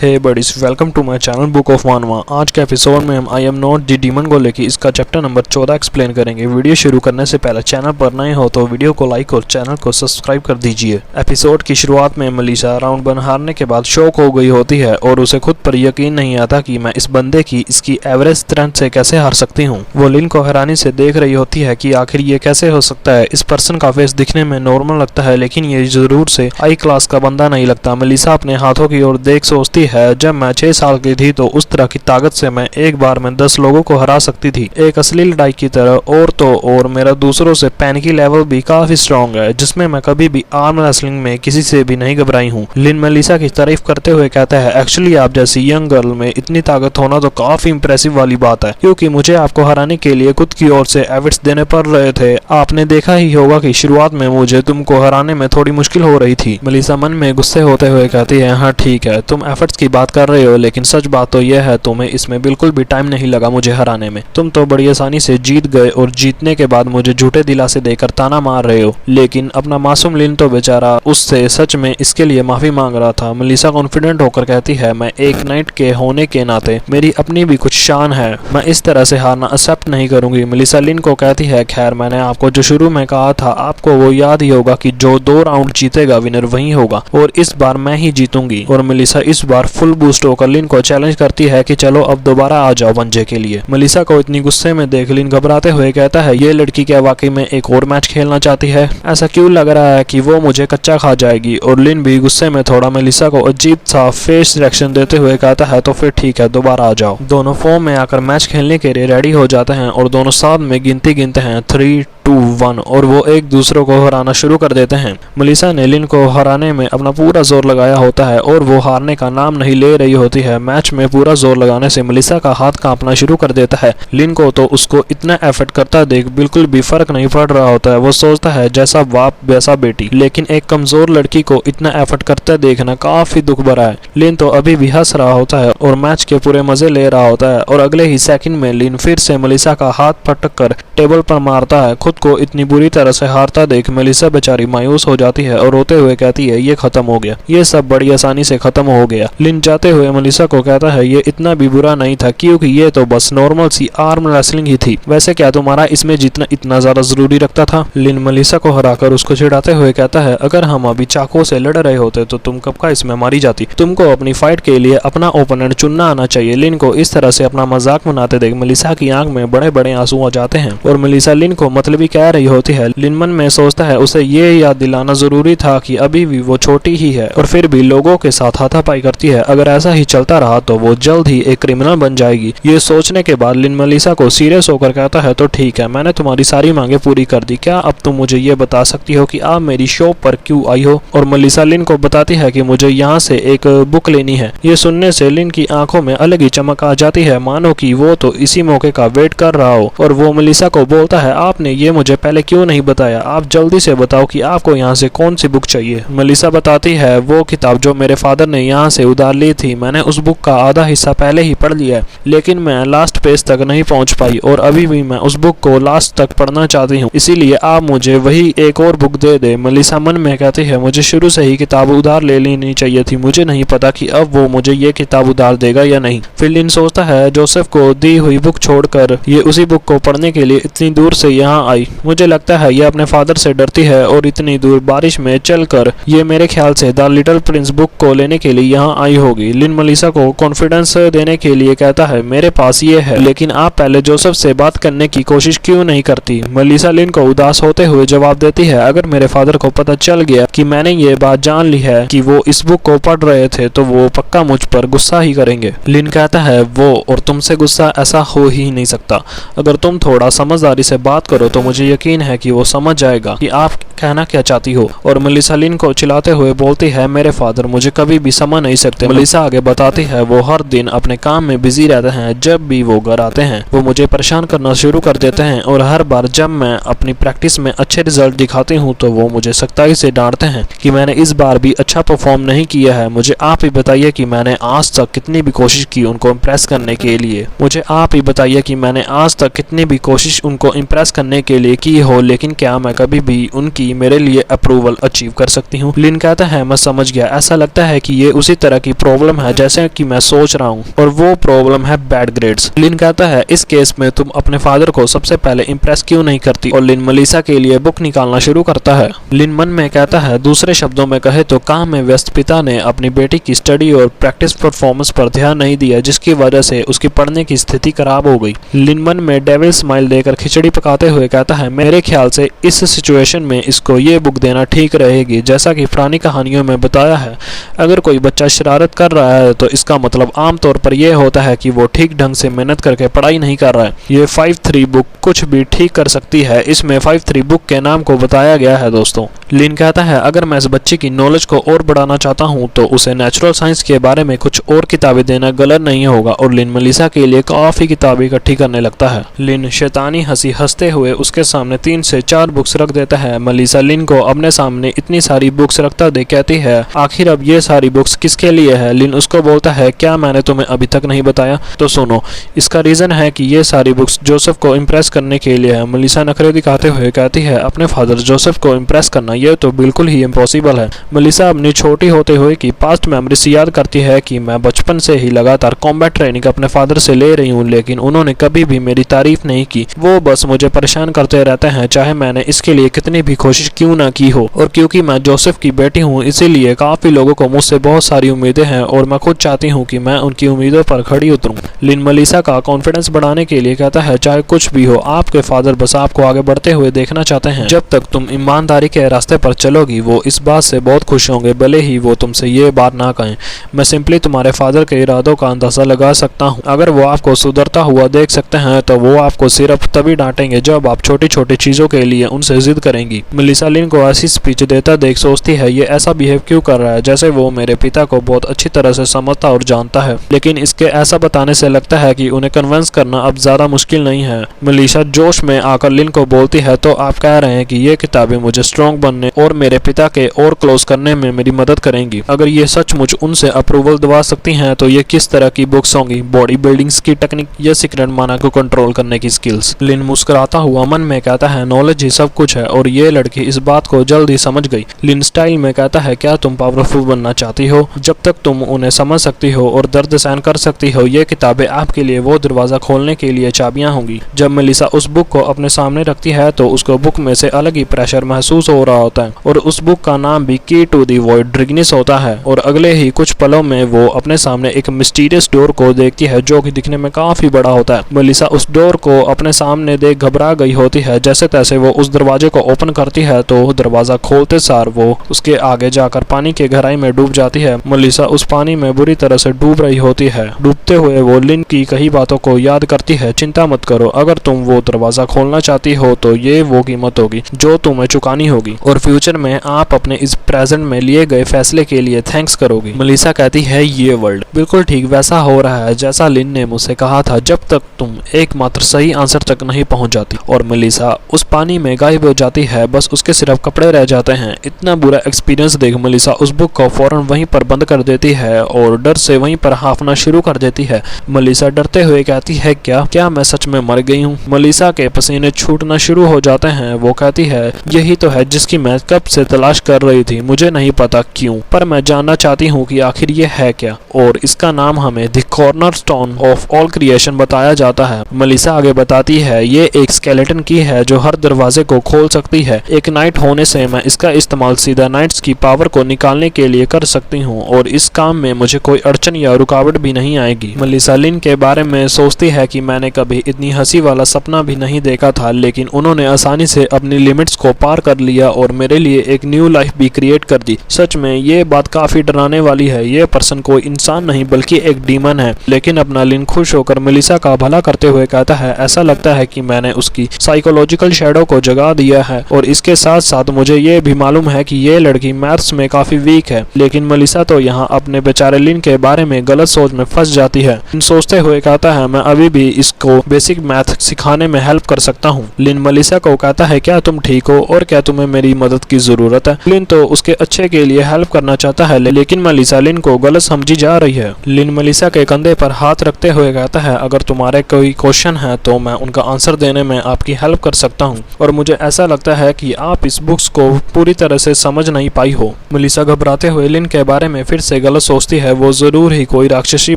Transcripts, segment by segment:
Hey buddies, welcome to my channel book of Manava. आज के episode में हम I am not the demon को लेकर इसका चैप्टर नंबर 14 एक्सप्लेन करेंगे। वीडियो शुरू करने से पहले चैनल पर नए हो तो वीडियो को लाइक और चैनल को सब्सक्राइब कर दीजिए। एपिसोड की शुरुआत में मलिसा राउंड 1 हारने के बाद शॉक हो गई होती है और उसे खुद पर यकीन नहीं आता कि मैं इस बंदे की इसकी एवरेज स्ट्रेंथ से कैसे हार सकती हूँ। वो लिन को हैरानी से देख रही होती है कि आखिर ये कैसे हो सकता है। इस पर्सन का फेस दिखने में नॉर्मल लगता है लेकिन ये जरूर से हाई क्लास का बंदा नहीं लगता। मलिसा अपने हाथों की ओर देख सोचती है, जब मैं 6 साल की थी तो उस तरह की ताकत से मैं एक बार में 10 लोगों को हरा सकती थी, एक असली लड़ाई की तरह। और तो और मेरा दूसरों से पैनिकी लेवल भी काफी स्ट्रॉन्ग है, जिसमें मैं कभी भी आर्म रेसलिंग में किसी से भी नहीं घबराई हूँ। लिन मलिसा की तारीफ करते हुए कहता है, एक्चुअली आप जैसी यंग गर्ल में इतनी ताकत होना तो काफी इंप्रेसिव वाली बात है, क्योंकि मुझे आपको हराने के लिए खुद की ओर से एफर्ट्स देने पड़ रहे थे। आपने देखा ही होगा कि शुरुआत में मुझे तुमको हराने में थोड़ी मुश्किल हो रही थी। मलिसा मन में गुस्से होते हुए कहती है, हाँ ठीक है, तुम एफर्ट्स की बात कर रहे हो, लेकिन सच बात तो यह है तुम्हें इसमें बिल्कुल भी टाइम नहीं लगा मुझे हराने में। तुम तो बड़ी आसानी से जीत गए और जीतने के बाद मुझे झूठे दिलासे देकर ताना मार रहे हो। लेकिन अपना मासूम लिन तो बेचारा उससे सच में इसके लिए माफी मांग रहा था। मलिसा कॉन्फिडेंट होकर कहती है, मैं एक नाइट के होने के नाते मेरी अपनी भी कुछ शान है, मैं इस तरह से हारना एक्सेप्ट नहीं करूंगी। मलिसा लिन को कहती है, खैर मैंने आपको जो शुरू में कहा था आपको वो याद ही होगा कि जो 2 राउंड जीतेगा विनर वही होगा, और इस बार मैं ही जीतूंगी। और मलिसा इस बार फुल बूस्ट होकर लिन को चैलेंज करती है कि चलो अब दोबारा आ जाओ पंजे के लिए। मलिसा को इतनी गुस्से में देख लिन घबराते हुए कहता है, ये लड़की क्या वाकई में एक और मैच खेलना चाहती है? ऐसा क्यों लग रहा है कि वो मुझे कच्चा खा जाएगी? और लिन भी गुस्से में थोड़ा मलिसा को अजीब सा फेस रिएक्शन देते हुए कहता है, तो फिर ठीक है, दोबारा आ जाओ। दोनों फॉर्म में आकर मैच खेलने के लिए रेडी हो जाते हैं और दोनों साथ में गिनती गिनते हैं 3, 2, 1 और वो एक दूसरे को हराना शुरू कर देते हैं। मलिसा ने लिन को हराने में अपना पूरा जोर लगाया होता है और वो हारने का नाम नहीं ले रही होती है। मैच में पूरा जोर लगाने से मलिसा का हाथ कांपना शुरू कर देता है। लिन को तो उसको इतना एफर्ट करता देख बिल्कुल भी फर्क नहीं पड़ रहा होता है। वो सोचता है जैसा बाप वैसा बेटी, लेकिन एक कमजोर लड़की को इतना एफर्ट करते देखना काफी दुख भरा है। लिन तो अभी भी हंस रहा होता है और मैच के पूरे मजे ले रहा होता है, और अगले ही सेकंड में लिन फिर से मलिसा का हाथ पटक कर टेबल पर मारता है। खुद को इतनी बुरी तरह से हारता देख मलिसा बेचारी मायूस हो जाती है और रोते हुए कहती है, ये खत्म हो गया, ये सब बड़ी आसानी से खत्म हो गया। लिन जाते हुए मलिसा को कहता है, ये इतना भी बुरा नहीं था, क्योंकि ये तो बस नॉर्मल सी आर्म रेसलिंग ही थी। वैसे क्या तुम्हारा इसमें जीतना इतना ज्यादा जरूरी रखता था? लिन मलिसा को हराकर उसको चिढ़ाते हुए कहता है, अगर हम अभी चाकू से लड़ रहे होते तो तुम कब का इसमें मारी जाती। तुमको अपनी फाइट के लिए अपना ओपोनेंट चुनना आना चाहिए। लिन को इस तरह से अपना मजाक मनाते देख मलिसा की आंख में बड़े बड़े आंसू आ जाते हैं और मलिसा लिन को मतलबी कह रही होती है। लिन मन में सोचता है, उसे ये याद दिलाना जरूरी था कि अभी भी वो छोटी ही है और फिर भी लोगों के साथ हाथापाई करती है। अगर ऐसा ही चलता रहा तो वो जल्द ही एक क्रिमिनल बन जाएगी। ये सोचने के बाद लिन मलिसा को सीरियस होकर कहता है, तो ठीक है, मैंने तुम्हारी सारी मांगे पूरी कर दी। क्या अब तुम मुझे ये बता सकती हो कि आप मेरी शॉप पर क्यों आई हो? और मलिसा लिन को बताती है कि मुझे यहाँ से एक बुक लेनी है। ये सुनने से लिन की आंखों में अलग ही चमक आ जाती है, मानो कि वो तो इसी मौके का वेट कर रहा हो। और वो मलिसा को बोलता है, आपने ये मुझे पहले क्यों नहीं बताया? आप जल्दी से बताओ कि आपको यहाँ से कौन सी बुक चाहिए। मलिसा बताती है, वो किताब जो मेरे फादर ने यहाँ से उधार ली थी, मैंने उस बुक का आधा हिस्सा पहले ही पढ़ लिया है, लेकिन मैं लास्ट पेज तक नहीं पहुँच पाई और अभी भी मैं उस बुक को लास्ट तक पढ़ना चाहती हूँ, इसीलिए आप मुझे वही एक और बुक दे दे। मलिसा मन में कहती है, मुझे शुरू से ही किताब उधार ले लेनी चाहिए थी, मुझे नहीं पता कि अब वो मुझे ये किताब उधार देगा या नहीं। फिर लिन सोचता है, जोसेफ को दी हुई बुक छोड़कर ये उसी बुक को पढ़ने के लिए इतनी दूर से यहाँ आई। मुझे लगता है ये अपने फादर से डरती है और इतनी दूर बारिश में चलकर ये मेरे ख्याल से द लिटिल प्रिंस बुक को लेने के लिए यहाँ आई होगी। लिन मलिसा को कॉन्फिडेंस देने के लिए कहता है, मेरे पास ये है, लेकिन आप पहले जोसेफ से बात करने की कोशिश क्यों नहीं करती? मलिसा लिन को उदास होते हुए जवाब देती है, अगर मेरे फादर को पता चल गया कि मैंने ये बात जान ली है कि वो इस बुक को पढ़ रहे थे तो वो पक्का मुझ पर गुस्सा ही करेंगे। लिन कहता है, वो और तुमसे गुस्सा ऐसा हो ही नहीं सकता। अगर तुम थोड़ा समझदारी से बात करो तो मुझे यकीन है कि वो समझ जाएगा कि आप कहना क्या चाहती हो। और मलिसा लिन को चिल्लाते हुए बोलती है, मेरे फादर मुझे कभी भी समझ नहीं सकते। मलिसा आगे बताती है, वो हर दिन अपने काम में बिजी रहते हैं, जब भी वो घर आते हैं वो मुझे परेशान करना शुरू कर देते हैं और हर बार जब मैं अपनी प्रैक्टिस में अच्छे रिजल्ट दिखाती हूँ तो वो मुझे सख्ताई से डांटते हैं कि मैंने इस बार भी अच्छा परफॉर्म नहीं किया है। मुझे आप ही बताइए कि मैंने आज तक कितनी भी कोशिश की उनको इम्प्रेस करने के लिए। मुझे आप ही बताइए कि मैंने आज तक कितनी भी कोशिश उनको इम्प्रेस करने के लिए की हो, लेकिन क्या मैं कभी भी उनकी मेरे लिए अप्रूवल अचीव कर सकती हूँ? लिन कहता है मैं समझ गया, ऐसा लगता है कि ये उसी तरह की प्रॉब्लम है जैसे कि मैं सोच रहा हूँ, और वो प्रॉब्लम है बैड ग्रेड्स। लिन कहता है इस केस में तुम अपने फादर को सबसे पहले इम्प्रेस क्यों नहीं करती, और लिन मलिसा के लिए बुक निकालना शुरू करता है। लिन मन में कहता है दूसरे शब्दों में कहे तो काम में व्यस्त पिता ने अपनी बेटी की स्टडी और प्रैक्टिस परफॉर्मेंस पर ध्यान नहीं दिया, जिसकी वजह से उसकी पढ़ने की स्थिति खराब हो गई। लिन मन में डेविल स्माइल देकर खिचड़ी पकाते हुए कहता है मेरे ख्याल से इस सिचुएशन में इसको ये बुक देना ठीक रहेगी। जैसा कि पुरानी कहानियों में बताया है, अगर कोई बच्चा शरारत कर रहा है तो इसका मतलब आमतौर पर यह होता है कि वो ठीक ढंग से मेहनत करके पढ़ाई नहीं कर रहा है। ये 5-3 बुक कुछ भी ठीक कर सकती है। इसमें 5-3 बुक के नाम को बताया गया है दोस्तों। लिन कहता है अगर मैं इस बच्चे की नॉलेज को और बढ़ाना चाहता हूँ तो उसे नेचुरल साइंस के बारे में कुछ और किताबें देना गलत नहीं होगा, और लिन मलिसा के लिए काफी किताबें इकट्ठी करने लगता है। लिन शैतानी हंसी हंसते हुए उसके सामने 3 से 4 बुक्स रख देता है। मलिसा लिन को अपने सामने इतनी सारी बुक्स रखता देख कहती है आखिर अब ये सारी बुक्स किसके लिए है? लिन उसको बोलता है क्या मैंने तुम्हें अभी तक नहीं बताया? तो सुनो, इसका रीजन है कि ये सारी बुक्स जोसेफ को इम्प्रेस करने के लिए है। मलिसा नखरे दिखाते हुए कहती है अपने फादर जोसेफ को इम्प्रेस करना ये तो बिल्कुल ही इम्पॉसिबल है। मलिसा अपनी छोटी होते हुए की पास्ट मेमोरीज याद करती है कि मैं बचपन से ही लगातार कॉम्बैट ट्रेनिंग अपने फादर से ले रही हूँ, लेकिन उन्होंने कभी भी मेरी तारीफ नहीं की। वो बस मुझे परेशान करते रहते हैं, चाहे मैंने इसके लिए कितनी भी कोशिश क्यों ना की हो। और क्योंकि मैं जोसेफ की बेटी हूँ, इसीलिए काफी लोगों को मुझसे बहुत सारी उम्मीदें हैं और मैं खुद चाहती हूँ कि मैं उनकी उम्मीदों पर खड़ी उतरूं। लिन मलिसा का कॉन्फिडेंस बढ़ाने के लिए कहता है चाहे कुछ भी हो, आपके फादर बस आपको आगे बढ़ते हुए देखना चाहते हैं। जब तक तुम ईमानदारी के रास्ते पर चलोगी वो इस बात से बहुत खुश होंगे, भले ही वो तुमसे ये बात ना कहें। मैं सिंपली तुम्हारे फादर के इरादों का अंदाजा लगा सकता हूँ। अगर वो आपको सुधरता हुआ देख सकते हैं तो वो आपको सिर्फ तभी डांटेंगे जब आप छोटी छोटी चीजों के लिए उनसे जिद करेंगी। मलिसा लिन को ऐसी स्पीच देता देख सोचती है ये ऐसा बिहेव क्यों कर रहा है जैसे वो मेरे पिता को बहुत अच्छी तरह से समझता और जानता है, लेकिन इसके ऐसा बताने से लगता है कि उन्हें कन्विंस करना अब ज्यादा मुश्किल नहीं है। मलिसा जोश में आकर लिन को बोलती है तो आप कह रहे हैं कि ये किताबें मुझे स्ट्रॉन्ग बनने और मेरे पिता के और क्लोज करने में मेरी मदद करेंगी। अगर ये सचमुच उनसे अप्रूवल दिवा सकती हैं तो ये किस तरह की बुक्स होंगी? बॉडी बिल्डिंग्स की टेक्निक या सीक्रेट माना को कंट्रोल करने की स्किल्स? लिन मुस्कुराता हुआ मन में कहता है नॉलेज ही सब कुछ है, और ये लड़की इस बात को जल्द ही समझ गई। लिन स्टाइल में कहता है क्या तुम पावरफुल बनना चाहती हो? जब तक तुम उन्हें समझ सकती हो और दर्द सहन कर सकती हो, ये किताबें आपके लिए वो दरवाजा खोलने के लिए चाबियां होंगी। जब मलिसा उस बुक को अपने सामने रखती है तो उसको बुक में से अलग ही प्रेशर महसूस हो रहा होता है, और उस बुक का नाम भी की टू दी वॉइड ड्रिगनिस होता है। और अगले ही कुछ पलों में वो अपने सामने एक मिस्टीरियस डोर को देखती है जो कि दिखने में काफी बड़ा होता है। मलिसा उस डोर को अपने सामने देख घबरा गई होती है। जैसे तैसे वो उस दरवाजे को ओपन करती है तो दरवाजा खोलते सार वो उसके आगे जाकर पानी के गहराई में डूब जाती है। मलिसा उस पानी में बुरी तरह से डूब रही होती है। डूबते हुए वो लिन की कही बातों को याद करती है। चिंता मत करो, अगर तुम वो दरवाजा खोलना चाहती हो तो ये वो कीमत होगी जो तुम्हें चुकानी होगी, और फ्यूचर में आप अपने इस प्रेजेंट में लिए गए फैसले के लिए थैंक्स करोगी। मलिसा कहती है ये वर्ल्ड बिल्कुल ठीक वैसा हो रहा है जैसा लिन ने मुझसे कहा था, जब तक तुम एकमात्र सही आंसर तक नहीं पहुंच जाती। और मलिसा उस पानी में गायब हो जाती है, बस उसके सिर्फ कपड़े रह जाते हैं। इतना बुरा एक्सपीरियंस देख मलिसा उस बुक को फौरन वहीं पर बंद कर देती है और डर से वहीं पर हाफना शुरू कर देती है। मलिसा डरते हुए कहती है क्या मैं सच में मर गई हूँ? मलिसा के पसीने छूटना शुरू हो जाते हैं। वो कहती है यही तो है जिसकी मैं कब से तलाश कर रही थी, मुझे नहीं पता क्यों, पर मैं जानना चाहती हूँ कि आखिर ये है क्या। और इसका नाम हमें the corner stone of all creation बताया जाता है। मलिसा आगे बताती है ये एक स्केलेटन की है जो हर दरवाजे को खोल सकती है। एक नाइट होने से मैं इसका इस्तेमाल सीधा नाइट्स की पावर को निकालने के लिए कर सकती हूँ, और इस काम में मुझे कोई अड़चन या रुकावट भी नहीं आएगी। मलिसा लिन के बारे में सोचती है कि मैंने कभी इतनी हंसी वाला सपना भी नहीं देखा था, लेकिन उन्होंने आसानी से अपनी लिमिट्स को पार कर लिया और मेरे लिए एक न्यू लाइफ भी क्रिएट कर दी। सच में ये बात काफी डराने वाली है। ये पर्सन कोई इंसान नहीं बल्कि एक डीमन है। लेकिन अपना लिन खुश होकर मलिसा का भला करते हुए कहता है ऐसा लगता है कि मैंने उसकी साइकोलॉजिकल शैडो को जगा दिया है, और इसके साथ साथ मुझे ये भी मालूम है कि ये लड़की मैथ्स में काफी वीक है। लेकिन मलिसा तो यहाँ अपने बेचारे लिन के बारे में गलत सोच में फंस जाती है। लिन सोचते हुए कहता है मैं अभी भी इसको बेसिक मैथ सिखाने में हेल्प कर सकता हूँ। लिन मलिसा को कहता है क्या तुम ठीक हो और क्या तुम्हें मेरी मदद की जरूरत है? लिन तो उसके अच्छे के लिए हेल्प करना चाहता है, लेकिन मलिसा लिन को गलत समझी जा रही है। लिन मलिसा के कंधे पर हाथ रखते हुए कहता है अगर तुम्हारे कोई क्वेश्चन है तो मैं उनका आंसर देने में आपकी हेल्प कर सकता हूँ और मुझे ऐसा लगता है कि आप इस बुक्स को पूरी तरह से समझ नहीं पाई हो। मेलिसा घबराते हुए लिन के बारे में फिर से गलत सोचती है। वो जरूर ही कोई राक्षसी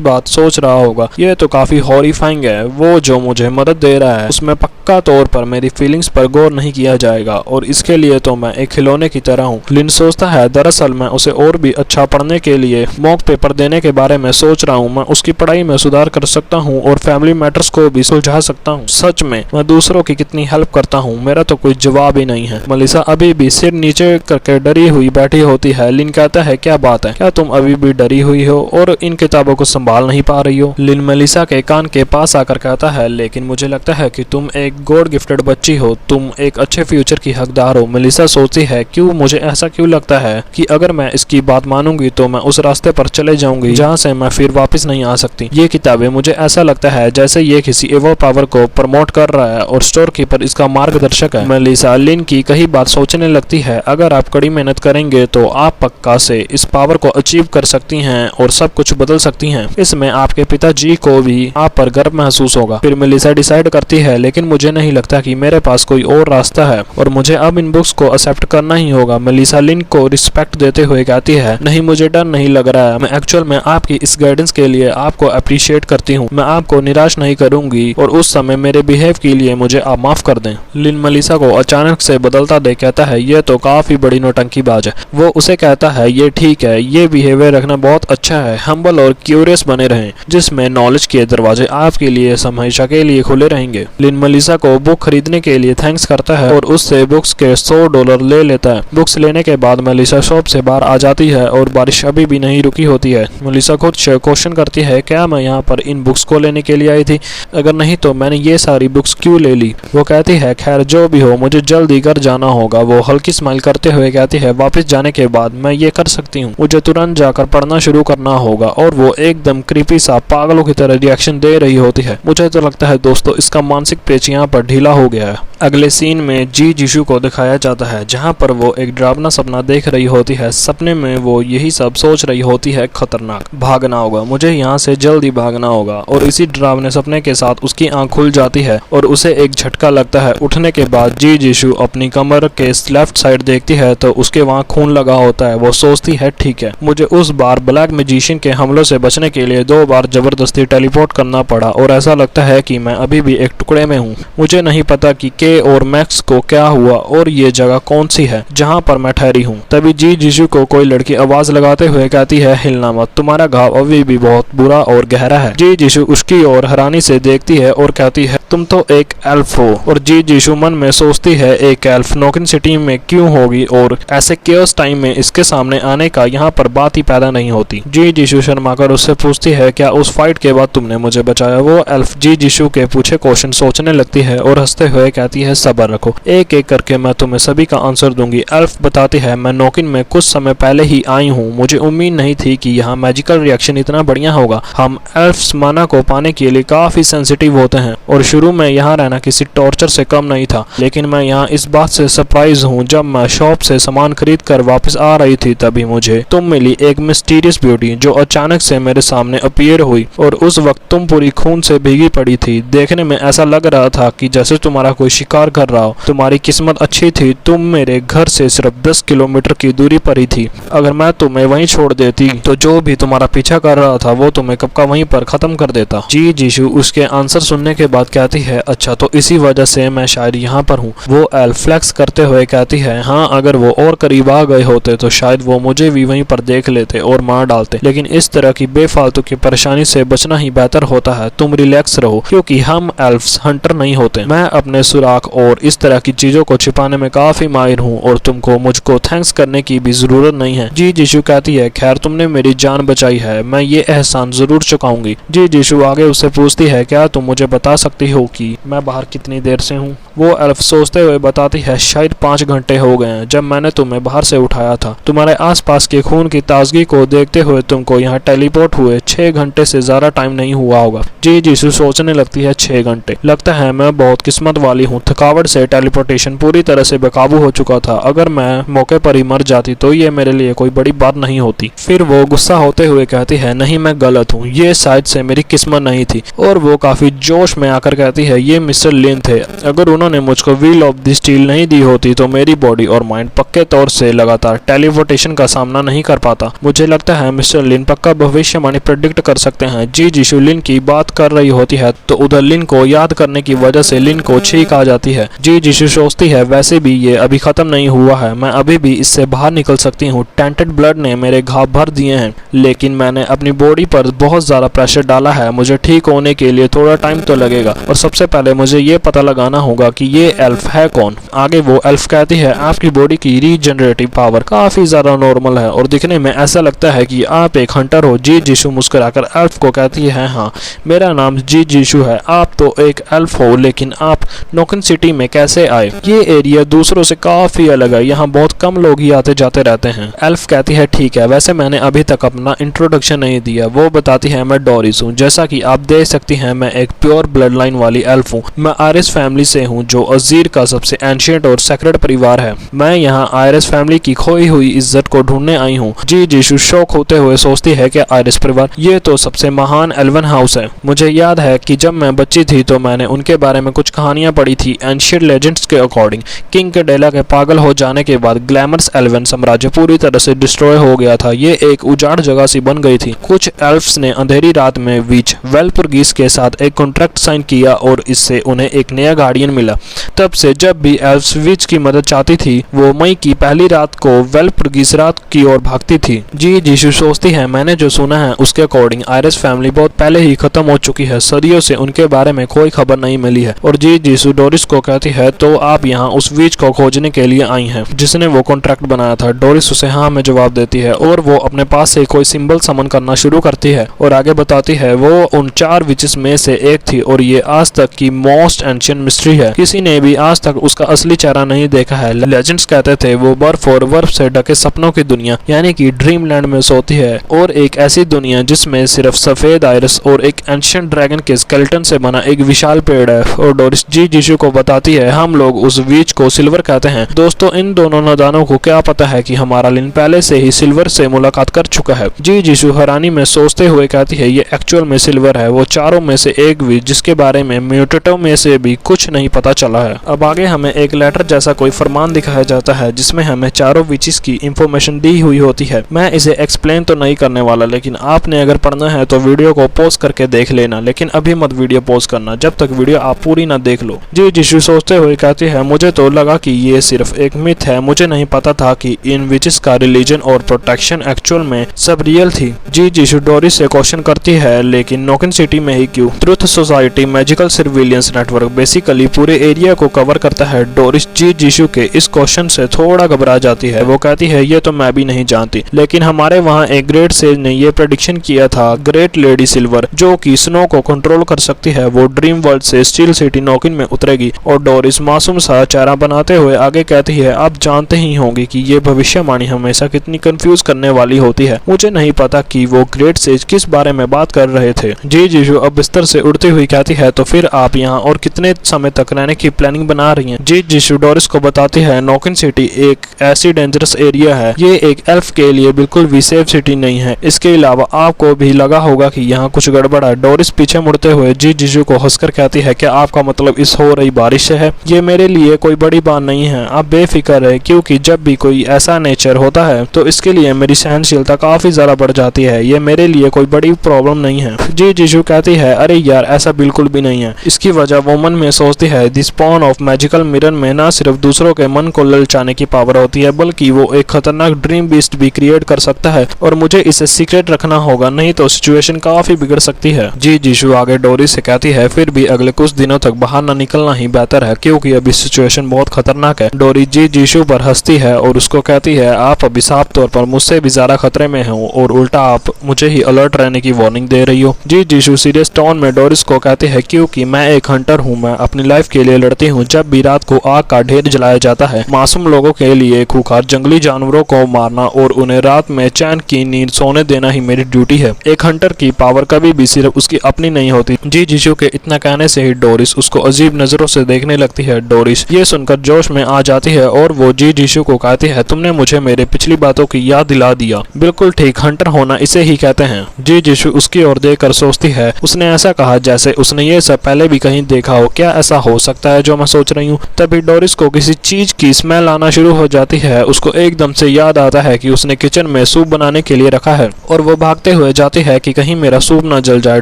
बात सोच रहा होगा। ये तो काफी हॉरिफाइंग है। वो जो मुझे मदद दे रहा है उसमें पक्का तौर पर मेरी फीलिंग्स पर गौर नहीं किया जाएगा और इसके लिए तो मैं एक खिलौने की तरह हूँ। लिन सोचता है दरअसल मैं उसे और भी अच्छा पढ़ने के लिए मॉक पेपर देने के बारे में सोच रहा हूँ। मैं उसकी पढ़ाई में सुधार कर सकता हूँ और फैमिली मैटर्स को भी सुलझा सकता हूँ। सच में मैं दूसरों की कितनी हेल्प करता हूँ, मेरा तो कोई जवाब ही नहीं है। मेलिसा अभी भी सिर नीचे करके डरी हुई बैठी होती है। लिन कहता है क्या बात है, क्या तुम अभी भी डरी हुई हो और इन किताबों को संभाल नहीं पा रही हो? लिन मेलिसा के कान के पास आकर कहता है लेकिन मुझे लगता है कि तुम एक गॉड गिफ्टेड बच्ची हो, तुम एक अच्छे फ्यूचर की हकदार हो। मेलिसा सोचती है क्यों मुझे ऐसा क्यों लगता है कि अगर मैं इसकी बात मानूंगी तो मैं उस रास्ते पर चले जाऊंगी जहाँ से मैं फिर वापस नहीं आ सकती। ये किताबें मुझे ऐसा लगता है जैसे ये किसी एवल पावर को प्रमोट कर रहा है और स्टोर कीपर इसका मार्गदर्शक है। मेलिसा लिन की कई बात सोचने लगती है। अगर आप कड़ी मेहनत करेंगे तो आप पक्का से इस पावर को अचीव कर सकती हैं और सब कुछ बदल सकती हैं। इसमें आपके पिताजी को भी आप पर गर्व महसूस होगा। फिर मेलिसा डिसाइड करती है लेकिन मुझे नहीं लगता कि मेरे पास कोई और रास्ता है और मुझे अब इन बुक्स को एक्सेप्ट करना ही होगा। मेलिसा लिन को रिस्पेक्ट देते हुए कहती है नहीं, मुझे डर नहीं लग रहा है। मैं एक्चुअल में आपकी इस गाइडेंस के लिए आपको अप्रिशिएट करती हूँ। मैं आपको निराश नहीं करूंगी और उस समय मेरे बिहेव के लिए मुझे आप माफ कर दें। लिन मेलिसा को अचानक से बदलता देख कहता है ये तो काफी बड़ी नौटंकीबाज है। वो उसे कहता है ये ठीक है, ये बिहेवियर रखना बहुत अच्छा है। हम्बल और क्यूरियस बने रहें जिसमें नॉलेज के दरवाजे आपके लिए हमेशा के लिए खुले रहेंगे। लिन मेलिसा को बुक खरीदने के लिए थैंक्स करता है और उससे बुक्स के $100 ले लेता है। बुक्स लेने के बाद मेलिसा शॉप से बाहर आ जाती है और बारिश अभी भी नहीं रुकी होती है। मेलिसा खुद से क्वेश्चन करती है क्या मैं यहाँ पर इन बुक्स को लेने के लिए आई थी? अगर नहीं तो मैंने ये सारी बुक्स क्यों ले ली? वो कहती है खैर जो भी हो मुझे जल्दी घर जाना होगा। वो हल्की स्माइल करते हुए कहती है वापस जाने के बाद मैं ये कर सकती हूँ, मुझे तुरंत जाकर पढ़ना शुरू करना होगा। और वो एकदम क्रीपी सा पागलों की तरह रिएक्शन दे रही होती है। मुझे तो लगता है दोस्तों इसका मानसिक पेच यहाँ पर ढीला हो गया है। अगले सीन में जी जिशु को दिखाया जाता है जहाँ पर वो एक डरावना सपना देख रही होती है। सपने में वो यही सब सोच रही होती है खतरनाक, भागना होगा, मुझे यहाँ से जल्दी भागना होगा। और इसी डरावने सपने के साथ उसकी आंख खुल जाती है और उसे एक झटका लगता है। उठने के बाद जी जिशु अपनी कमर के लेफ्ट साइड देखती है तो उसके वहाँ खून लगा होता है। वो सोचती है ठीक है, मुझे उस बार ब्लैक मैजिशियन के हमलों से बचने के लिए 2 बार जबरदस्ती टेलीपोर्ट करना पड़ा और ऐसा लगता है कि मैं अभी भी एक टुकड़े में हूँ। मुझे नहीं पता कि के और मैक्स को क्या हुआ और ये जगह कौन सी है जहाँ पर मैं ठहरी हूँ। तभी जी जिशु को कोई लड़की आवाज लगाते हुए कहती है हिलना मत, तुम्हारा घाव अभी भी बहुत बुरा और गहरा है। जी जिशु उसकी ओर हैरानी से देखती है और कहती है तुम तो एक एल्फ हो। और जी जिशु मन में सोचती है एक एल्फ नोकिन सिटी में क्यों होगी और ऐसे केओस टाइम में इसके सामने आने का यहाँ पर बात ही पैदा नहीं होती। जी जिशु शर्माकर उससे पूछती है क्या उस फाइट के बाद तुमने मुझे बचाया? वो एल्फ जी जिशु के पूछे क्वेश्चन सोचने लगती है और हंसते हुए कहती है सब्र रखो, एक एक करके मैं तुम्हें सभी का आंसर दूंगी। एल्फ बताती है मैं नोकिन में कुछ समय पहले ही आई हूँ, मुझे उम्मीद नहीं थी कि यहाँ मैजिकल रिएक्शन इतना बढ़िया होगा। हम एल्फ्स माना को पाने के लिए काफी सेंसिटिव होते हैं और शुरू में यहाँ रहना किसी टॉर्चर से कम नहीं था। लेकिन मैं यहाँ इस बात से सरप्राइज हूँ, जब मैं शॉप से सामान खरीद कर वापस आ रही थी तभी मुझे तुम मिली, एक मिस्टीरियस ब्यूटी जो अचानक से मेरे सामने अपीयर हुई और उस वक्त तुम पूरी खून से भीगी पड़ी थी। देखने में ऐसा लग रहा था कि जैसे तुम्हारा कोई शिकार कर रहा हो। तुम्हारी किस्मत अच्छी थी, तुम मेरे घर से सिर्फ 10 किलोमीटर की दूरी पर ही थी। अगर मैं तुम्हें वहीं छोड़ देती तो जो भी तुम्हारा पीछा कर रहा था वो तुम्हें कब का वहीं पर खत्म कर देता। जी जिशु उसके आंसर सुनने के बाद कहती है अच्छा तो इसी वजह से मैं शायद यहाँ पर हूँ। वो एल्फ फ्लेक्स करते हुए कहती है हाँ, अगर वो और करीब आ गए होते तो शायद वो मुझे भी वहीं पर देख लेते और मार डालते, लेकिन इस तरह की बेफालतू की परेशानी से बचना ही बेहतर होता है। तुम रिलैक्स रहो क्योंकि हम एल्फ्स हंटर नहीं होते। मैं अपने सुराख और इस तरह की चीजों को छिपाने में काफी माहिर हूँ और तुमको मुझको थैंक्स करने की भी जरूरत नहीं है। जी जिशु कहती है खैर तुमने मेरी जान बचाई है, मैं ये एहसान जरूर चुकाऊंगी। जी जिशु आगे उससे पूछती है क्या तुम मुझे बता सकती हो कि मैं बाहर कितनी देर से हूँ? वो एल्फ सोचते हुए बताती है शायद 5 घंटे हो गए हैं जब मैंने तुम्हें बाहर से उठाया था। तुम्हारे आसपास के खून की ताजगी को देखते हुए तुमको यहाँ टेलीपोर्ट हुए 6 घंटे से ज्यादा टाइम नहीं हुआ होगा। जी जिशु सोचने लगती है 6 घंटे, लगता है मैं बहुत किस्मत वाली हूँ, थकावट से टेलीपोर्टेशन पूरी तरह से बेकाबू हो चुका था। अगर मैं मौके पर ही मर जाती तो ये मेरे लिए कोई बड़ी बात नहीं होती। फिर वो गुस्सा होते हुए कहती है, नहीं मैं गलत हूँ, ये शायद से मेरी किस्मत नहीं थी। और वो काफी जोश में आकर कहती है, ये मिस्टर लिन थे। अगर उन्होंने मुझको व्हील ऑफ द स्टील नहीं दी होती तो मेरी बॉडी और माइंड पक्के तौर से लगातार टेलीपोर्टेशन का सामना नहीं कर पाता। मुझे लगता है मिस्टर लिन पक्का भविष्यवाणी प्रेडिक्ट कर सकते हैं। जी जीशु लिन की बात कर रही होती है तो उधर लिन को याद करने की वजह से लिन को छींक आ जाती है। जी जीशु सोचती है, वैसे भी ये अभी खत्म नहीं हुआ है, मैं अभी भी इससे बाहर निकल सकती हूँ। टेंटेड ब्लड ने मेरे घाव भर दिए हैं, लेकिन मैंने अपनी बॉडी पर बहुत ज्यादा प्रेशर डाला है। मुझे ठीक होने के लिए थोड़ा टाइम तो लगेगा और सबसे पहले मुझे ये पता लगाना होगा कि ये एल्फ है कौन। आगे वो एल्फ कहती है, आपकी बॉडी की रीजनरेटिव पावर काफी ज्यादा नॉर्मल है और दिखने में ऐसा लगता है कि आप एक हंटर हो। जी जीशु मुस्कुराकर एल्फ को कहती है, हाँ मेरा नाम जी जीशु है। आप तो एक एल्फ हो, लेकिन आप नोकन सिटी में कैसे आए? ये एरिया दूसरों से काफी अलग है, यहाँ बहुत कम लोग ही आते जाते रहते हैं। एल्फ कहती है, ठीक है, वैसे मैंने अभी तक अपना इंट्रोडक्शन नहीं दिया। वो बताती है, मैं डोरिस हूँ। जैसा कि आप देख सकती हैं, मैं एक प्योर ब्लड लाइन वाली एल्फ हूँ। मैं आयरिस फैमिली से हूँ, जो अजीर का सबसे एंशिएंट और सेक्रेट परिवार है। मैं यहाँ आयरिस फैमिली की खोई हुई इज्जत को ढूंढने आई हूँ। जी जीशु शौक होते हुए सोचती है कि आयरिस परिवार ये तो सबसे महान एल्वन हाउस है। मुझे याद है कि जब मैं बच्ची थी तो मैंने उनके बारे में कुछ कहानियां पढ़ी थी। एंशिएंट लेजेंड्स के अकॉर्डिंग किंग कैडेला के पागल हो जाने के बाद ग्लैमरस एल्वन साम्राज्य पूरी तरह से डिस्ट्रॉय हो गया था। ये एक उजाड़ जगह सी बन गई थी। कुछ एल्फ्स ने अंधेरी रात में विच वेलपुर्गीस के साथ एक कॉन्ट्रैक्ट साइन किया और इससे उन्हें एक नया गार्डियन मिला। तब से जब भी एल्फ्स विच की मदद चाहती थी, वो मई की पहली रात को वेलपुर्गीस रात की ओर भागती थी। जी जीशु सोचती है, मैंने जो सुना है उसके अकॉर्डिंग आयरिस फैमिली बहुत पहले ही खत्म हो चुकी है। सदियों से उनके बारे में कोई खबर नहीं मिली है। और जी जीशु डोरिस को कहती है, तो आप यहाँ उस विच को खोजने के लिए आई हैं जिसने वो कॉन्ट्रैक्ट बनाया था। डोरिस उसे हाँ में जवाब देती है और वो अपने पास से कोई सिंबल समन करना शुरू करती है और आगे बताती है, वो उन 4 विचेस में से एक थी और ये आज तक की मोस्ट एंशिएंट मिस्ट्री है। किसी ने भी आज तक उसका असली चेहरा नहीं देखा है। लेजेंड्स कहते थे वो बर्फ और बर्फ से ढके सपनों की दुनिया यानी कि ड्रीम लैंड में सोती है, और एक ऐसी दुनिया जिसमें सिर्फ सफेद आयरिस और एक एंशिएंट ड्रैगन के स्केलेटन से बना एक विशाल पेड़ है। और डोरिस जी जीशु को बताती है, हम लोग उस बीच को सिल्वर कहते हैं। दोस्तों, इन दोनों नादानों को क्या पता है कि हमारा लिन पहले से ही सिल्वर से मुलाकात कर चुका है। जी जीशु हैरानी में सोचते हुए कहती है, ये एक्चुअल में सिल्वर है, वो 4 में से एक भी जिसके बारे में म्यूटेटो में से भी कुछ नहीं पता चला है। अब आगे हमें एक लेटर जैसा कोई फरमान दिखाया जाता है जिसमें हमें 4 विचेस की इंफॉर्मेशन दी हुई होती है। मैं इसे एक्सप्लेन तो नहीं करने वाला, लेकिन आपने अगर पढ़ना है तो वीडियो को पॉज करके देख लेना, लेकिन अभी मत वीडियो पॉज करना जब तक वीडियो आप पूरी ना देख लो। जी जीशु सोचते हुए कहती है, मुझे तो लगा कि ये सिर्फ एक मिथ है। मुझे नहीं पता था कि इन विचेस का रिलीजन और प्रोटेक्शन एक्चुअल में सब रियल थी। जी जीशु डोरिस से क्वेश्चन करती है, लेकिन नोकन सिटी में ही क्यों? Truth society magical surveillance network basically पूरे एरिया को कवर करता है। डोरिस जी जीशु के इस क्वेश्चन से थोड़ा घबरा जाती है। वो कहती है, ये तो मैं भी नहीं जानती, लेकिन हमारे वहाँ एक ग्रेट सेज ने ये प्रेडिक्शन किया था, ग्रेट लेडी सिल्वर जो कि स्नो को कंट्रोल कर सकती है, वो ड्रीम वर्ल्ड से स्टील सिटी नोकिन में उतरेगी। और डोरिस मासूम सा चेहरा बनाते हुए आगे कहती है, आप जानते ही होंगे कि ये भविष्यवाणी हमेशा कितनी कंफ्यूज करने वाली होती है। मुझे नहीं पता कि वो ग्रेट सेज किस बारे में बात कर रहे थे। जी जीशु अब बिस्तर से उड़ती हुई कहती है, तो फिर आप यहाँ और कितने समय तक रहने की प्लानिंग बना रही हैं? जी जीशु डोरिस को बताती है, नोकिन सिटी एक ऐसी डेंजरस एरिया है, ये एक एल्फ के लिए बिल्कुल भी सेफ सिटी नहीं है। इसके अलावा आपको भी लगा होगा कि यहाँ कुछ गड़बड़ है। डोरिस पीछे मुड़ते हुए जी जीशु को हंसकर कहती है, क्या आपका मतलब इस हो रही बारिश से है? ये मेरे लिए कोई बड़ी बात नहीं है, आप बेफिक्र है, क्योंकि जब भी कोई ऐसा नेचर होता है तो इसके लिए मेरी सहनशीलता काफी ज्यादा बढ़ जाती है। ये मेरे लिए कोई बड़ी प्रॉब्लम नहीं है। जी जीशु कहती है, अरे यार ऐसा बिल्कुल भी नहीं है। इसकी वजह वो मन में सोचती है, the spawn of magical mirror में न सिर्फ दूसरों के मन को ललचाने की पावर होती है, बल्कि वो एक खतरनाक ड्रीम बीस्ट भी क्रिएट कर सकता है, और मुझे इसे सीक्रेट रखना होगा, नहीं तो सिचुएशन काफी बिगड़ सकती है। जी जीशु आगे डोरिस से कहती है, फिर भी अगले कुछ दिनों तक बाहर न निकलना ही बेहतर है, क्योंकि अभी सिचुएशन बहुत खतरनाक है। डोरी जी जीशु पर हंसती है और उसको कहती है, आप अभी साफ तौर पर मुझसे भी ज्यादा खतरे में हो और उल्टा आप मुझे ही अलर्ट रहने की वार्निंग दे रही हो। जी जीशु सीरियस टोन में डोरिस को कहती है, क्योंकि मैं एक हंटर हूँ, मैं अपनी लाइफ के लिए लड़ती हूँ। जब भी रात को आग का ढेर जलाया जाता है, मासूम लोगों के लिए खूंखार जंगली जानवरों को मारना और उन्हें रात में चैन की नींद सोने देना ही मेरी ड्यूटी है। एक हंटर की पावर कभी भी सिर्फ उसकी अपनी नहीं होती। जी जीशु के इतना कहने से ही डोरिस उसको अजीब नजरों से देखने लगती है। डोरिस ये सुनकर जोश में आ जाती है और वो जी जीशू को कहती है, तुमने मुझे मेरे पिछली बातों की याद दिला दिया। बिल्कुल ठीक, हंटर होना इसे ही कहते हैं। जी जीशू उसकी ओर देखकर सोचती है, उसने ऐसा कहा जैसे उसने ये सब पहले भी कहीं देखा हो। क्या ऐसा हो सकता है जो मैं सोच रही हूँ? तभी डोरिस को किसी चीज की स्मेल आना शुरू हो जाती है। उसको एकदम से याद आता है कि उसने किचन में सूप बनाने के लिए रखा है और वो भागते हुए जाती है कि कहीं मेरा सूप न जल जाए।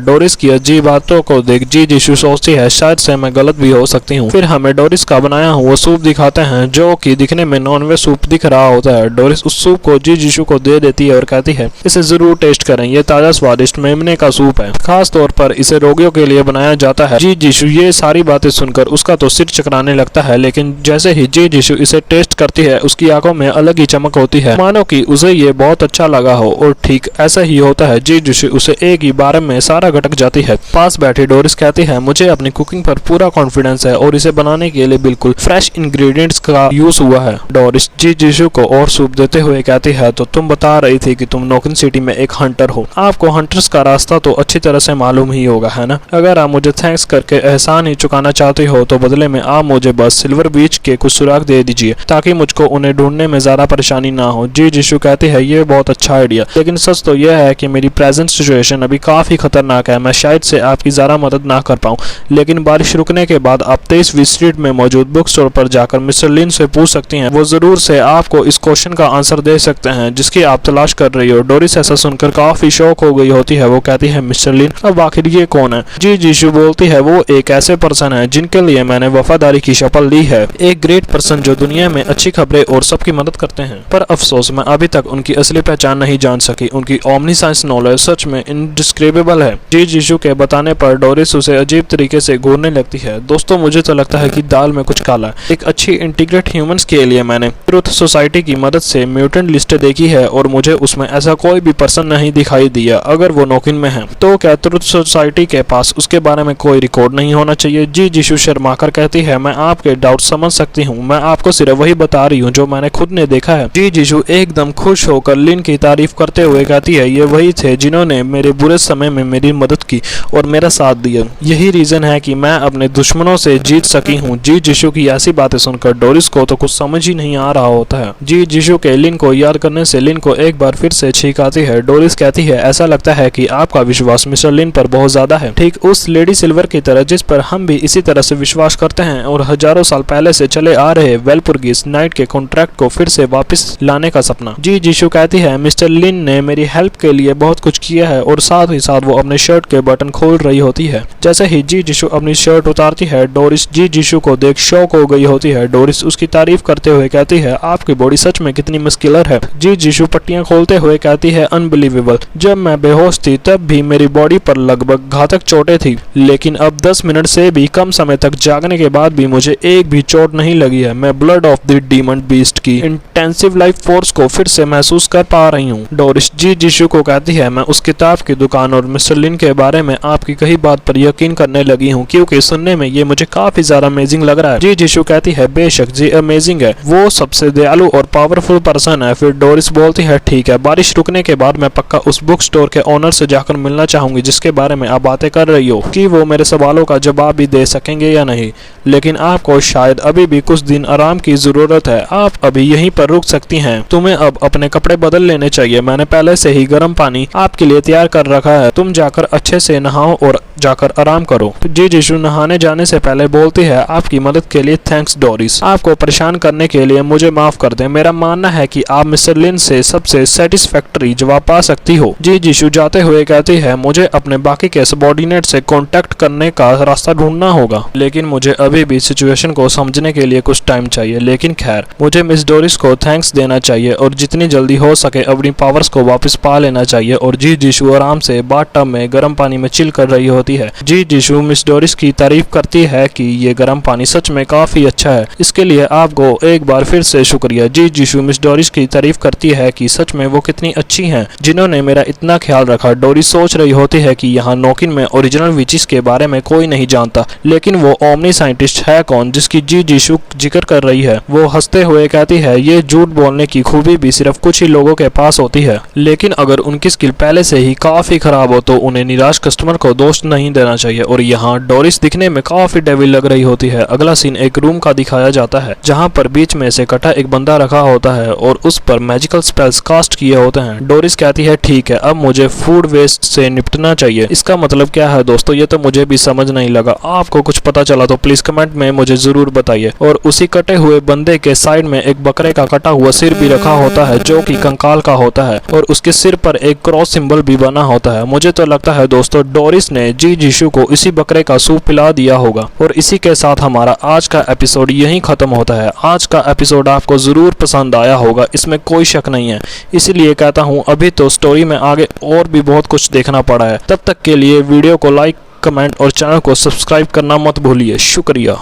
डोरिस की अजीब बातों को देख जी जीशू सोचती है, शायद से मैं गलत भी हो सकती हूँ। फिर हमें डोरिस का बनाया हुआ सूप दिखाते हैं जो कि दिखने में नॉनवेज सूप दिख रहा होता है। डोरिस उस सूप को जी जीशू को दे देती है और कहती है, इसे जरूर टेस्ट करें, ये ताजा स्वादिष्ट मेमने का सूप है, खास तौर पर इसे रोगियों के लिए बनाया जाता है। जी जीशू ये सारी बातें सुनकर उसका तो सिर चकराने लगता है, लेकिन जैसे ही जी जीशु इसे टेस्ट करती है उसकी आंखों में अलग ही चमक होती है, मानो कि उसे ये बहुत अच्छा लगा हो। और ठीक ऐसा ही होता है। जी जीशु उसे एक ही बार में सारा गटक जाती है। पास बैठी डोरिस कहती है, मुझे अपनी कुकिंग पर पूरा कॉन्फिडेंस है और इसे बनाने के लिए बिल्कुल फ्रेश इंग्रेडिएंट्स का यूज हुआ है। डोरिस जी जीशु को और सूप देते हुए कहती है, तो तुम बता रही थी कि तुम नोकिन सिटी में एक हंटर हो, आपको हंटर्स का रास्ता तो अच्छी तरह से मालूम ही होगा, है ना? अगर आप मुझे थैंक्स करके एहसान ही चुकाना चाहते हो तो बदले में आप मुझे बस सिल्वर बीच के कुछ सुराग दे दीजिए ताकि मुझको उन्हें ढूंढने में ज्यादा परेशानी ना हो। जी जीशु कहती है, ये बहुत अच्छा आइडिया, लेकिन सच तो यह है कि मेरी प्रेजेंट सिचुएशन अभी काफी खतरनाक है। मैं शायद से आपकी ज्यादा मदद ना कर पाऊँ, लेकिन बारिश रुकने के बाद आप 23वीं स्ट्रीट में मौजूद बुक स्टोर पर जाकर मिस्टर लिन से पूछ सकती हैं। वो जरूर से आपको इस क्वेश्चन का आंसर दे सकते हैं जिसकी आप तलाश कर रही हो। डोरिस ऐसा सुनकर काफी शौक हो गई होती है। वो कहती है, मिस्टर लिन, अब आखिर ये कौन है? जी जीशु बोलती है, वो एक ऐसे पर्सन है जिनके लिए मैंने वफादारी की शपथ ली है, एक ग्रेट पर्सन जो दुनिया में अच्छी खबरें और सबकी मदद करते हैं। पर अफसोस मैं अभी तक उनकी असली पहचान नहीं जान सकी। उनकी ओमनी साइंस नॉलेज सच में इनडिस्क्राइबेबल है। जी जीशु के बताने पर डोरिस उसे अजीब तरीके से घूरने लगती है। दोस्तों, मुझे तो लगता है कि दाल में कुछ काला है। एक अच्छी इंटीग्रेट ह्यूमंस के लिए मैंने ट्रुथ सोसाइटी की मदद से म्यूटेंट लिस्ट देखी है और मुझे उसमें ऐसा कोई भी पर्सन नहीं दिखाई दिया। अगर वो नोकिन में है तो क्या ट्रुथ सोसाइटी के पास उसके बारे में कोई रिकॉर्ड नहीं होना चाहिए? जी जीशु शर्माकर कहती है, मैं आपके डाउट समझ सकती हूँ, मैं आपको सिर्फ वही बता रही हूँ जो मैंने खुद ने देखा है। जी जीशु एकदम खुश होकर लिन की तारीफ करते हुए कहती है, ये वही थे जिन्होंने मेरे बुरे समय में मेरी मदद की और मेरा साथ दिया। यही रीजन है कि मैं अपने दुश्मनों से जीत सकी हूँ। जी जीशु की ऐसी बातें सुनकर डोरिस को तो कुछ समझ ही नहीं आ रहा होता है। जी जीशु के लिन को याद करने से लिन को एक बार फिर से छींक आती है। डोरिस कहती है, ऐसा लगता है कि आपका विश्वास मिस्टर लिन पर बहुत ज्यादा है, ठीक उस लेडी सिल्वर की तरह जिस पर हम भी इसी तरह से विश्वास करते हैं और हजारों साल पहले से चले आ रहे वेलपुर्गिस नाइट के कॉन्ट्रैक्ट को फिर से वापस लाने का सपना। जी जीशु कहती है, मिस्टर लिन ने मेरी हेल्प के लिए बहुत कुछ किया है और साथ ही साथ वो अपने शर्ट के बटन खोल रही होती है। जैसे ही जी जीशु अपनी शर्ट उतारती है, डोरिस जी जीशु को देख शॉक हो गई होती है। डोरिस उसकी तारीफ करते हुए कहती है, आपकी बॉडी सच में कितनी मस्कुलर है। जी जीशु पट्टियां खोलते हुए कहती है, अनबिलीवेबल, जब मैं बेहोश थी तब भी मेरी बॉडी पर लगभग घातक चोटें थी, लेकिन अब 10 मिनट से भी कम समय तक जागने के बाद भी मुझे एक भी चोट नहीं लगी है। मैं blood of the demon beast की इंटेंसिव लाइफ फोर्स को फिर से महसूस कर पा रही हूँ। डोरिस जी जीशु को कहती है, मैं उस किताब की दुकान और मिस्टर लिन के बारे में आपकी कही बात पर यकीन करने लगी हूँ क्योंकि सुनने में ये मुझे काफी ज्यादा अमेजिंग लग रहा है। जी जीशु कहती है, बेशक जी अमेजिंग है, वो सबसे दयालु और पावरफुल पर्सन है। फिर डोरिस बोलती है, ठीक है, बारिश रुकने के बाद मैं पक्का उस बुक स्टोर के ओनर से जाकर मिलना चाहूंगी जिसके बारे में आप बातें कर रही हो कि वो मेरे सवालों का जवाब भी दे सकेंगे या नहीं, लेकिन आपको शायद अभी भी कुछ दिन आराम की जरूरत है। आप अभी यहीं पर रुक सकती हैं। तुम्हें अब अपने कपड़े बदल लेने चाहिए। मैंने पहले से ही गर्म पानी आपके लिए तैयार कर रखा है। तुम जाकर अच्छे से नहाओ और जाकर आराम करो। जी जीशु नहाने जाने से पहले बोलती है, आपकी मदद के लिए थैंक्स डोरिस। आपको परेशान करने के लिए मुझे माफ कर दें। मेरा मानना है कि आप मिस्टर लिन से सबसे सेटिस्फैक्टरी जवाब पा सकती हो। जी जीशु जाते हुए कहती है, मुझे अपने बाकी के सबऑर्डिनेट से कांटेक्ट करने का रास्ता ढूंढना होगा, लेकिन मुझे अभी भी सिचुएशन को समझने के लिए कुछ टाइम चाहिए। लेकिन खैर, मुझे मिस डोरिस को थैंक्स देना चाहिए और जितनी जल्दी हो सके अपनी पावर्स को वापस पा लेना चाहिए। और जी जीशु आराम से बाथटब में गर्म पानी में चिल कर रही होती है। जी जीशु मिस डोरिस की तारीफ करती है कि ये गर्म पानी सच में काफी अच्छा है, इसके लिए आपको एक बार फिर से शुक्रिया। जी जीशु मिस डोरिस की तारीफ करती है कि सच में वो कितनी अच्छी हैं जिन्होंने मेरा इतना ख्याल रखा। डोरिस सोच रही होती है कि यहाँ नोकिन में ओरिजिनल विचेस के बारे में कोई नहीं जानता, लेकिन वो ओमनी साइंटिस्ट है कौन जिसकी जी जीशु जिक्र कर रही है। वो हंसते हुए कहती है, ये झूठ बोलने की खूबी भी सिर्फ कुछ ही लोगों के पास होती है, लेकिन अगर उनकी स्किल पहले से ही काफी खराब हो तो उन्हें निराश कस्टमर को दोष नहीं देना चाहिए। और यहाँ डोरिस दिखने में काफी हेवी लग रही होती है। अगला सीन एक रूम का दिखाया जाता है जहाँ पर बीच में से कटा एक बंदा रखा होता है और उस पर मैजिकल स्पेल्स कास्ट किए होते हैं। डोरिस कहती है ठीक है, अब मुझे फूड वेस्ट से निपटना चाहिए। इसका मतलब क्या है दोस्तों, ये तो मुझे भी समझ नहीं लगा। आपको कुछ पता चला तो प्लीज कमेंट में मुझे जरूर बताइए। और उसी कटे हुए बंदे के साइड में एक बकरे का कटा हुआ सिर भी रखा होता है जो कि कंकाल का होता है और उसके सिर पर एक क्रॉस सिंबल भी बना होता है। मुझे तो लगता है दोस्तों डोरिस ने जीशु को इसी बकरे का सूप पिला दिया होगा। और इसी के साथ हमारा आज का एपिसोड यहीं खत्म होता है। आज का एपिसोड आपको जरूर पसंद आया होगा, इसमें कोई शक नहीं है। इसीलिए कहता हूँ अभी तो स्टोरी में आगे और भी बहुत कुछ देखना पड़ा है। तब तक के लिए वीडियो को लाइक, कमेंट और चैनल को सब्सक्राइब करना मत भूलिए। शुक्रिया।